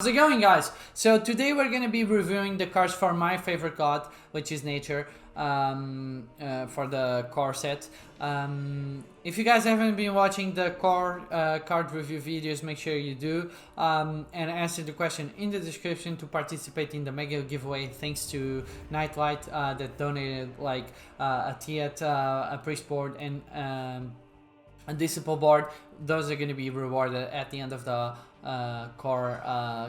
How's it going, guys? So today we're going to be reviewing the cards for my favorite god, which is nature, for the core set. If you guys haven't been watching the core card review videos, make sure you do, and answer the question in the description to participate in the mega giveaway. Thanks to Nightlight that donated like a Tiet, a priest board, and a disciple board. Those are going to be rewarded at the end of the core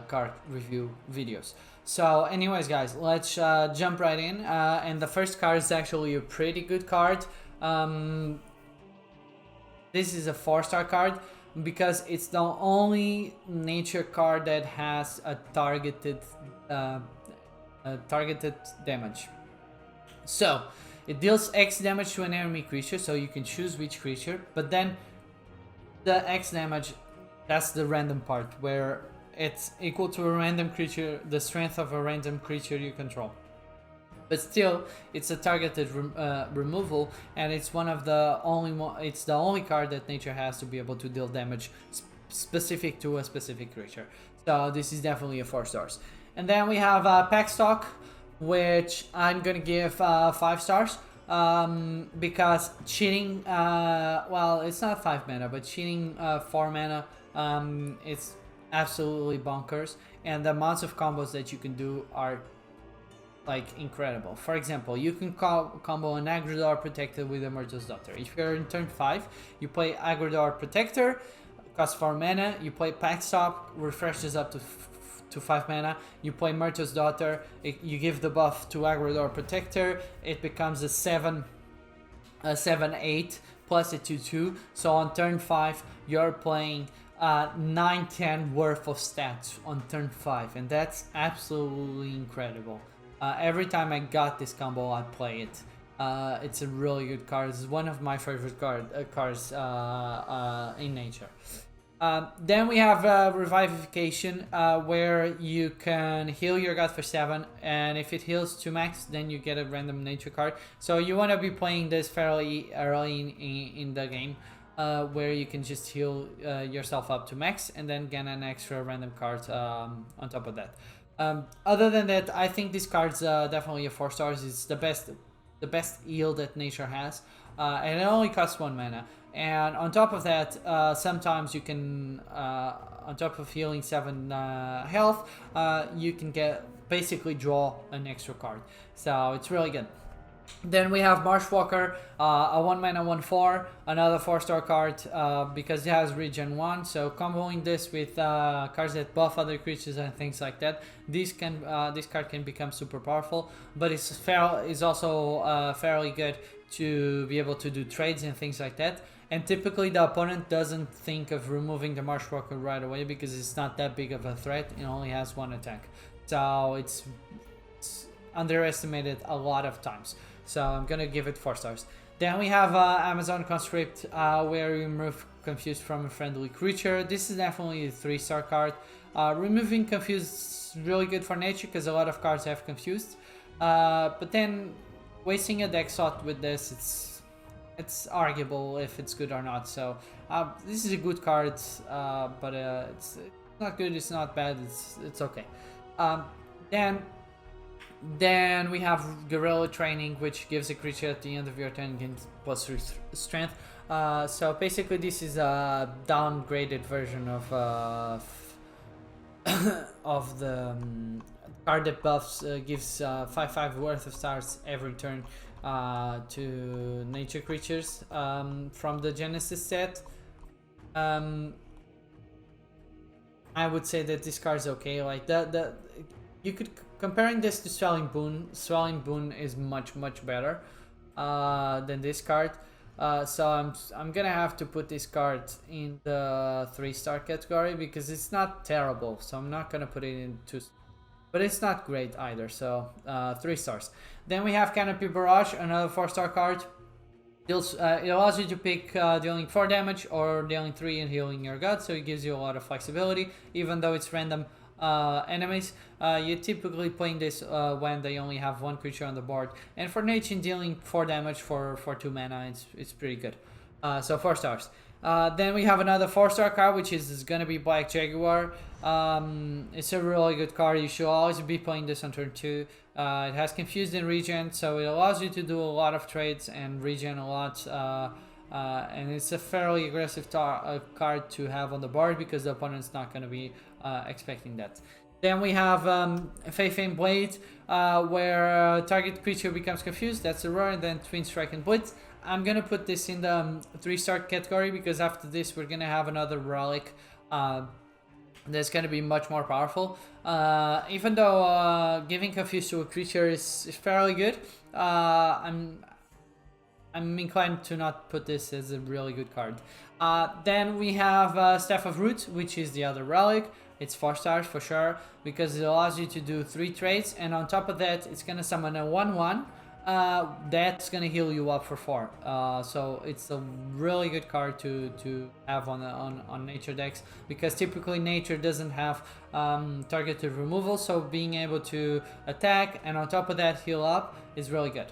card review videos. So anyways, guys, let's jump right in, and the first card is actually a pretty good card. This is a 4-star card because it's the only nature card that has a targeted damage. So it deals X damage to an enemy creature, so you can choose which creature, but then the X damage, that's the random part, where it's equal to a random creature, the strength of a random creature you control. But still, it's a targeted removal, and it's it's the only card that nature has to be able to deal damage specific to a specific creature. So this is definitely a 4 stars. And then we have Packstock, which I'm gonna give 5 stars. Because cheating, well, it's not 5 mana, but cheating 4 mana, it's absolutely bonkers, and the amounts of combos that you can do are like incredible. For example, you can combo an Agridor Protector with a Myrtle's Daughter. If you're in turn 5, you play Agridor Protector, costs 4 mana, you play Packstock, refreshes up to 5 mana, you play Myrtle's Daughter, you give the buff to Agridor Protector, it becomes a 7/8 plus a 2/2, so on turn 5 you're playing 9/10 worth of stats on turn 5, and that's absolutely incredible. Every time I got this combo, I play it. It's a really good card. It's one of my favorite cards in nature. Then we have Revivification, where you can heal your god for 7, and if it heals to max, then you get a random nature card. So you want to be playing this fairly early in the game, where you can just heal yourself up to max and then get an extra random card on top of that. Other than that, I think this card's definitely a 4 stars. It's the best heal that nature has, and it only costs 1 mana. And on top of that, sometimes you can, on top of healing 7 health, you can basically draw an extra card. So it's really good. Then we have Marshwalker, a 1 mana 1/4, another 4-star card, because it has regen 1. So comboing this with cards that buff other creatures and things like that, this card can become super powerful. But it's also fairly good to be able to do trades and things like that. And typically the opponent doesn't think of removing the Marshwalker right away because it's not that big of a threat. It only has 1 attack, so it's underestimated a lot of times. So I'm gonna give it 4 stars. Then we have Amazon Conscript, where you remove Confused from a friendly creature. This is definitely a 3-star card. Removing Confused is really good for nature because a lot of cards have Confused. But then wasting a deck slot with this, it's arguable if it's good or not. So this is a good card, but it's not good, it's not bad, it's okay. Then we have Guerrilla Training, which gives a creature at the end of your turn gains +3 strength. So basically this is a downgraded version of of the card that buffs, gives 5/5 worth of stars every turn to nature creatures from the Genesis set. I would say that this card is okay. Like you could comparing this to Swelling Boon. Swelling Boon is much better than this card. So I'm gonna have to put this card in the 3-star category because it's not terrible. So I'm not gonna put it in 2, but it's not great either. So 3 stars. Then we have Canopy Barrage, another 4-star card. It allows you to pick dealing 4 damage or dealing 3 and healing your god, so it gives you a lot of flexibility. Even though it's random enemies, you're typically playing this when they only have 1 creature on the board. And for nature, dealing 4 damage for 2 mana, it's pretty good. So 4 stars. Then we have another 4-star card, which is going to be Black Jaguar. It's a really good card. You should always be playing this on turn 2. It has Confused and Regen, so it allows you to do a lot of trades and regen a lot. And it's a fairly aggressive card to have on the board because the opponent's not going to be expecting that. Then we have Faith Blade, where target creature becomes confused. That's a rare, and then Twin Strike and Blitz. I'm going to put this in the 3-star category because after this we're going to have another relic that's going to be much more powerful. Even though giving confused to a creature is fairly good, I'm inclined to not put this as a really good card. Then we have Staff of Root, which is the other relic. It's 4 stars for sure because it allows you to do 3 trades, and on top of that it's going to summon a 1/1 that's going to heal you up for 4. So it's a really good card to have on nature decks because typically nature doesn't have targeted removal, so being able to attack and on top of that heal up is really good.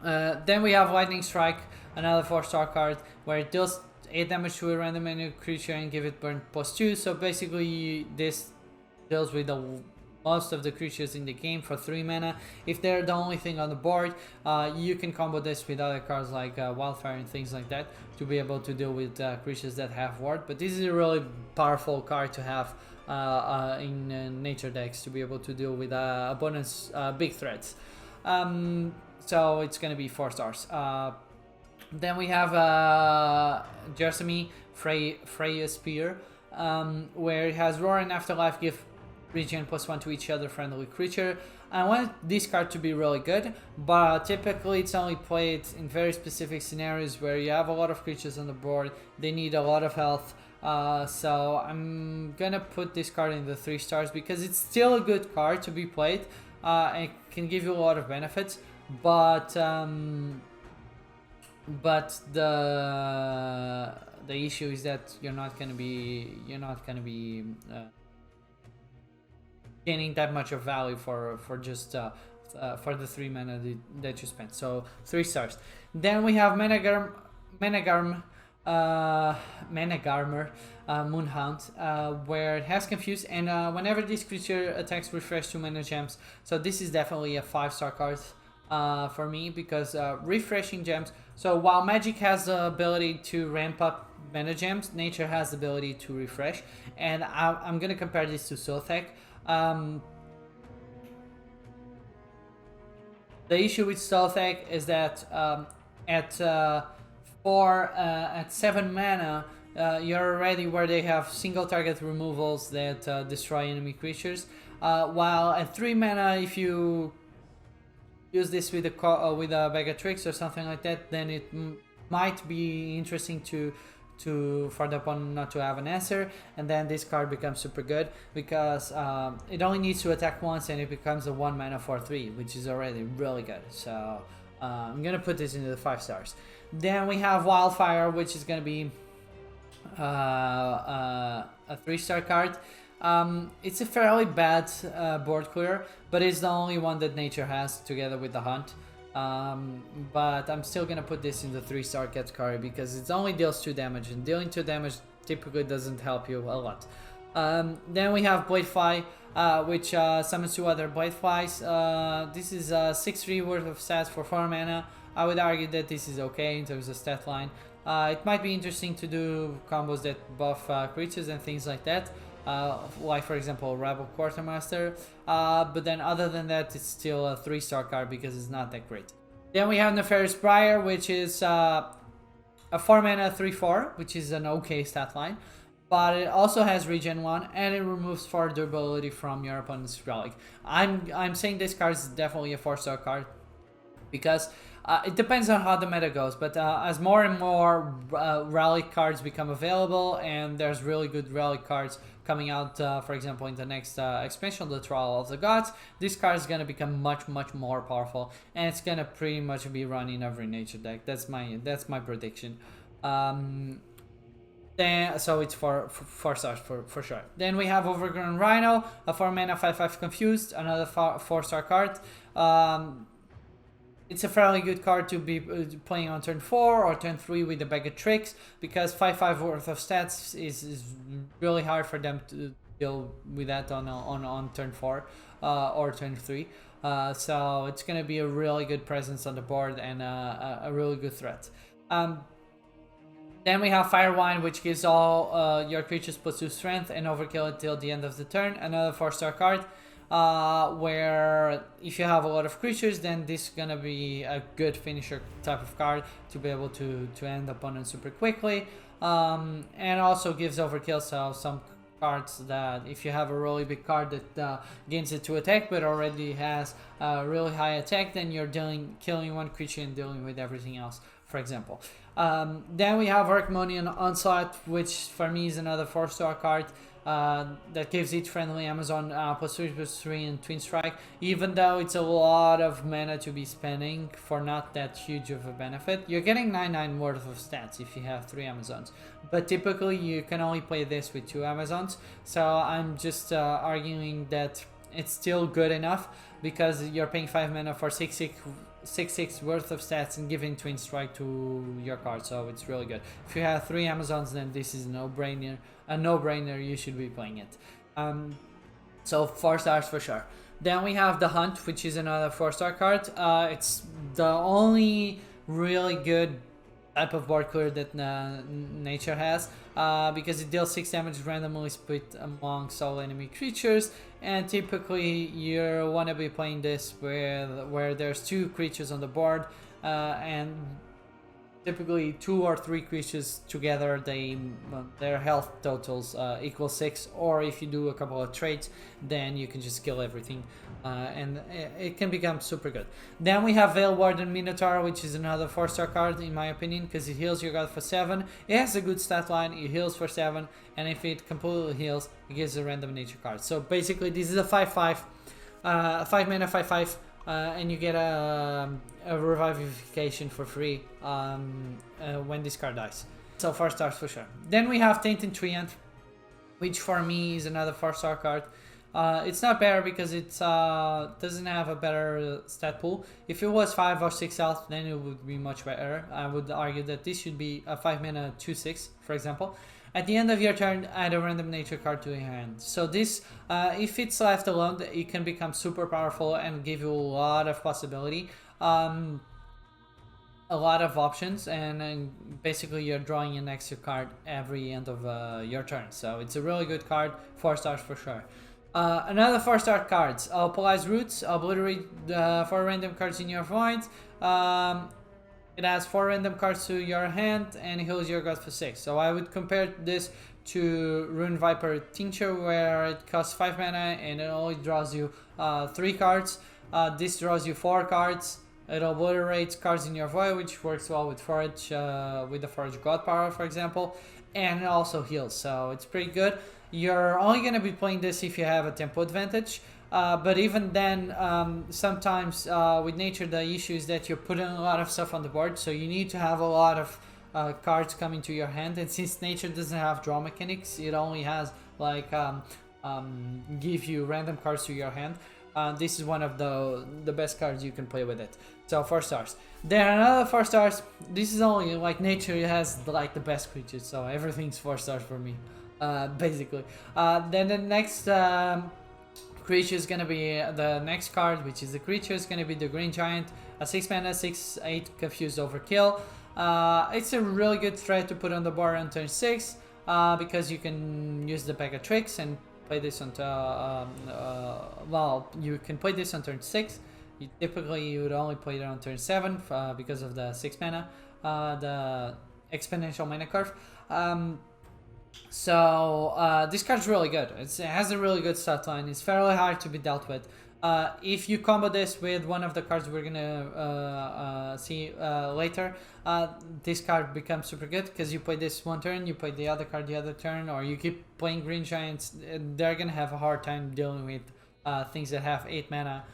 Then we have Lightning Strike, another 4-star card where it deals 8 damage to a random enemy creature and give it burn +2. So basically this deals with most of the creatures in the game for 3 mana. If they're the only thing on the board, you can combo this with other cards like Wildfire and things like that to be able to deal with creatures that have ward. But this is a really powerful card to have in nature decks to be able to deal with opponents' big threats. So it's going to be 4 stars. Then we have Jersemy Frey Spear, where it has Roar and Afterlife, give regen +1 to each other friendly creature. I want this card to be really good, but typically it's only played in very specific scenarios where you have a lot of creatures on the board, they need a lot of health. So I'm gonna put this card in the 3 stars because it's still a good card to be played. It can give you a lot of benefits, but the issue is that you're not gonna be gaining that much of value for just for the 3 mana that you spent. So 3 stars. Then we have Menagarmer Moonhound, where it has Confused, and whenever this creature attacks, refresh 2 mana gems. So this is definitely a 5-star card for me because refreshing gems. So while Magic has the ability to ramp up mana gems, Nature has the ability to refresh, and I'm gonna compare this to Sothek. The issue with Sothek is that at 7 mana, you're already where they have single target removals that destroy enemy creatures. While at 3 mana, if you use this with a bag of tricks or something like that, then it might be interesting for the opponent not to have an answer, and then this card becomes super good because it only needs to attack once and it becomes a 1 mana for 3, which is already really good. So I'm gonna put this into the 5 stars. Then we have Wildfire, which is gonna be a 3-star card. It's a fairly bad board clear, but it's the only one that Nature has together with the Hunt. But I'm still gonna put this in the 3-star category because it only deals 2 damage, and dealing 2 damage typically doesn't help you a lot. Then we have Bladefly, which summons 2 other Bladeflies. This is 6/3 worth of stats for 4 mana. I would argue that this is okay in terms of stat line. It might be interesting to do combos that buff creatures and things like that. Like for example Rebel Quartermaster, but then other than that it's still a 3-star card because it's not that great. Then we have Neophyte Prior, which is a 4 mana 3/4, which is an okay stat line, but it also has regen 1 and it removes 4 durability from your opponent's relic. I'm saying this card is definitely a 4-star card because it depends on how the meta goes, but as more and more relic cards become available and there's really good relic cards coming out, for example in the next expansion, the Trial of the Gods, this card is going to become much more powerful, and it's going to pretty much be run in every nature deck. That's my prediction. Then, so it's 4 stars for sure. Then we have Overgrown Rhino, a 4 mana 5/5 Confused, another 4-star card. it's a fairly good card to be playing on turn 4 or turn 3 with a bag of tricks, because 5/5 worth of stats is really hard for them to deal with that on turn 4 or turn 3. So it's going to be a really good presence on the board and a really good threat. Then we have Firewine, which gives all your creatures +2 strength and overkill until the end of the turn. Another 4-star card, where if you have a lot of creatures, then this is gonna be a good finisher type of card to be able to end opponents super quickly. And also gives overkill, so some cards that if you have a really big card that gains it to attack but already has a really high attack, then you're killing one creature and dealing with everything else, for example. Then we have Harmonian Onsite, which for me is another 4-star card that gives each friendly Amazon +3/+3 and Twin Strike, even though it's a lot of mana to be spending for not that huge of a benefit. You're getting 9/9 worth of stats if you have 3 Amazons, but typically you can only play this with 2 Amazons, so I'm just arguing that it's still good enough, because you're paying 5 mana for 6/6 worth of stats and giving Twin Strike to your card, so it's really good. If you have 3 Amazons, then this is a no-brainer, you should be playing it. So 4 stars for sure. Then we have the Hunt, which is another 4-star card. It's the only really good type of board clear that nature has, because it deals 6 damage randomly split amongst all enemy creatures, and typically you want to be playing this where there's 2 creatures on the board, and typically 2 or 3 creatures together, their health totals equal 6, or if you do a couple of traits, then you can just kill everything, and it can become super good. Then we have Warden Minotaur, which is another 4-star card in my opinion, because it heals your god for 7. It has a good stat line, it heals for 7, and if it completely heals, it gives a random nature card. So basically this is a 5/5, 5 mana 5/5, and you get a Revivification for free when this card dies. So 4 stars for sure. Then we have Taming Treant, which for me is another 4-star card. It's not better because it doesn't have a better stat pool. If it was 5 or 6 health, then it would be much better. I would argue that this should be a 5 mana 2/6, for example. At the end of your turn, add a random nature card to your hand. So this, if it's left alone, it can become super powerful and give you a lot of possibility, a lot of options, and basically you're drawing an extra card every end of your turn. So it's a really good card, 4 stars for sure. Another 4-star cards, Polize Roots, Obliterate 4 random cards in your void. It has 4 random cards to your hand and heals your god for 6. So I would compare this to Rune Viper Tincture, where it costs 5 mana and it only draws you 3 cards. This draws you 4 cards. It obliterates cards in your void, which works well with Forage, with the Forage God Power, for example, and it also heals. So it's pretty good. You're only going to be playing this if you have a tempo advantage. But even then, sometimes with nature, the issue is that you're putting a lot of stuff on the board, so you need to have a lot of cards coming to your hand. And since nature doesn't have draw mechanics, it only has like give you random cards to your hand. This is one of the best cards you can play with it. So 4 stars. Then another 4 stars. This is only like nature has like the best creatures, so everything's 4 stars for me, basically. Then the next creature is gonna be the next card, which is the creature is gonna be the Green Giant, a 6 mana 6/8 confused overkill. It's a really good threat to put on the board on turn 6, because you can use the bag of tricks and play this on well, you can play this on turn 6. Typically you would only play it on turn 7 because of the 6 mana, the exponential mana curve. So this card's really good. It has a really good stat line. It's fairly hard to be dealt with. If you combo this with one of the cards we're gonna see later, this card becomes super good, because you play this one turn, you play the other card the other turn, or you keep playing Green Giants. They're gonna have a hard time dealing with things that have 8 mana,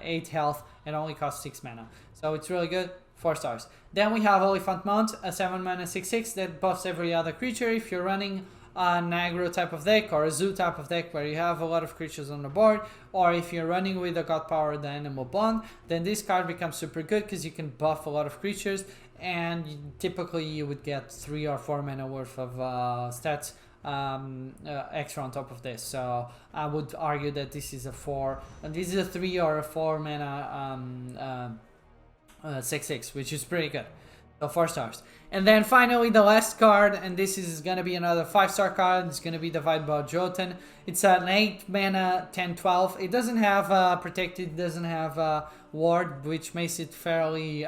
8 health, and only cost 6 mana. So it's really good. 4 stars. Then we have Elephant Mount, a 7 mana 6/6 that buffs every other creature. If you're running an aggro type of deck or a zoo type of deck where you have a lot of creatures on the board, or if you're running with the God Power, the Animal Bond, then this card becomes super good because you can buff a lot of creatures, and typically you would get 3 or 4 mana worth of stats extra on top of this. So I would argue that this is a 4, and this is a 3 or a 4 mana 6/6, which is pretty good. So 4 stars. And then finally the last card, and this is gonna be another 5-star card. It's gonna be the Vibal Jotun. It's an 8 mana 10/12. It doesn't have protected, it doesn't have ward, which makes it fairly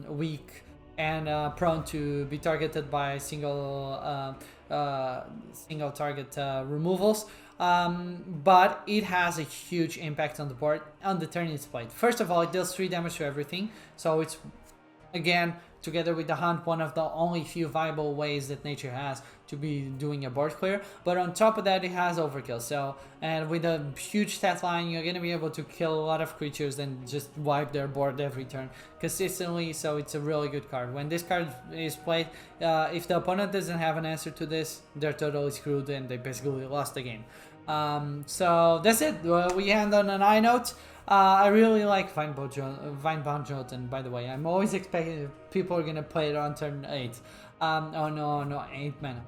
weak and prone to be targeted by single target removals. But it has a huge impact on the board on the turn it's played. First of all, it deals 3 damage to everything, so it's, again, together with the hunt, one of the only few viable ways that nature has to be doing a board clear. But on top of that, it has overkill. So, and with a huge stat line, you're gonna be able to kill a lot of creatures and just wipe their board every turn consistently. So it's a really good card. When this card is played, if the opponent doesn't have an answer to this, they're totally screwed and they basically lost the game. So that's it. We end on an high note. I really like Vinebound Jotun, by the way. I'm always expecting people are gonna play it on turn 8. Oh no, 8 mana.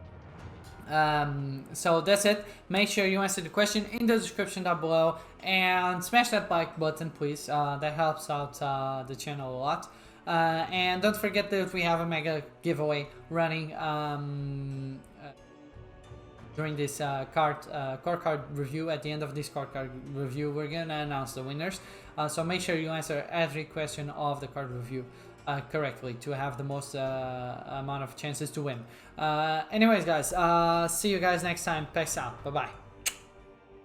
So that's it. Make sure you answer the question in the description down below and smash that like button, please. That helps out the channel a lot. And don't forget that we have a mega giveaway running during this core card review. At the end of this core card review, we're gonna announce the winners. So make sure you answer every question of the card review correctly to have the most amount of chances to win. Anyways, guys, see you guys next time. Peace out. Bye bye.